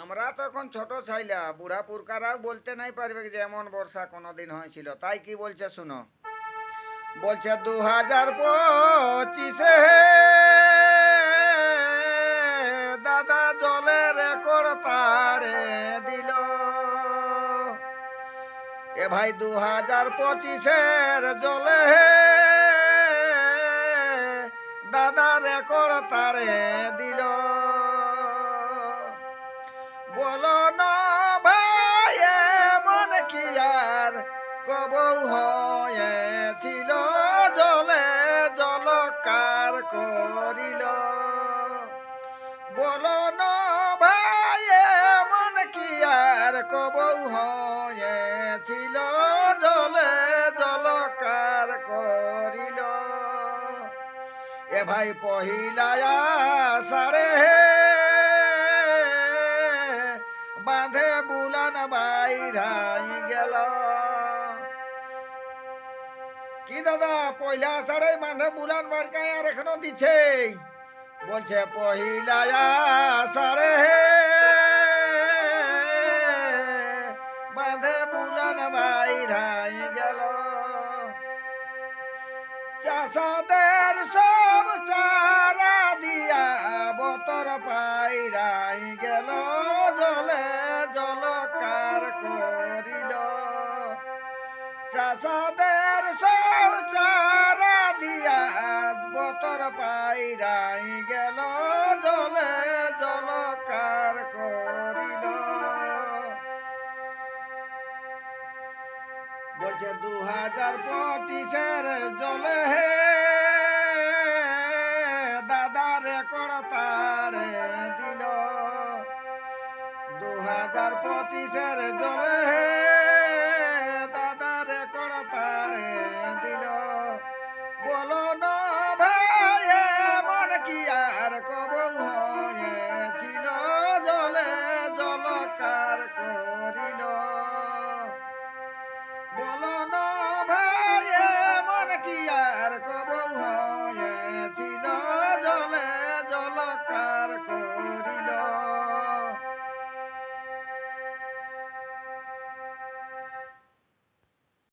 আমরা তো এখন ছোট ছাইলা, বুড়া পুরকারাও বলতে নাই পারবে যে এমন বর্ষা কোনোদিন হয়েছিল। তাই কি বলছে শুনো, বলছে 2025-এ দাদা জলের রেকর্ড তারে দিল। এ ভাই 2025-এর জলে দাদা রেকর্ড তারে দিল। বলো না ভাই এমন কি আর কবৌ হয়েছিল, জলে জলকার করিল। বলো না ভাই এমন কি আর কবৌ হয়েছিল, জলে জলকার করিল। এ ভাই পহিলা আষাঢ়ে বাঁধে বুলান বাইরাই গেল। কি দাদা, পয়লা আষাঢ়ে বাঁধে বুলান বারকায় আর এখনো দিছে। বলছে পহিলা আষাঢ়ে বাঁধে বুলান বাইরাই গেল। চাষাদের সব চারা দিয়া বতর পাইরাই গেল, জলে জলকার করিল। চাষাদের সব চারা দিয়া বতর পাইরাই গেল, জলে জলকার করিল। বলছে 2025-এর জলে দাদা রেকর্ড তারে দিল। 2025-এর জলে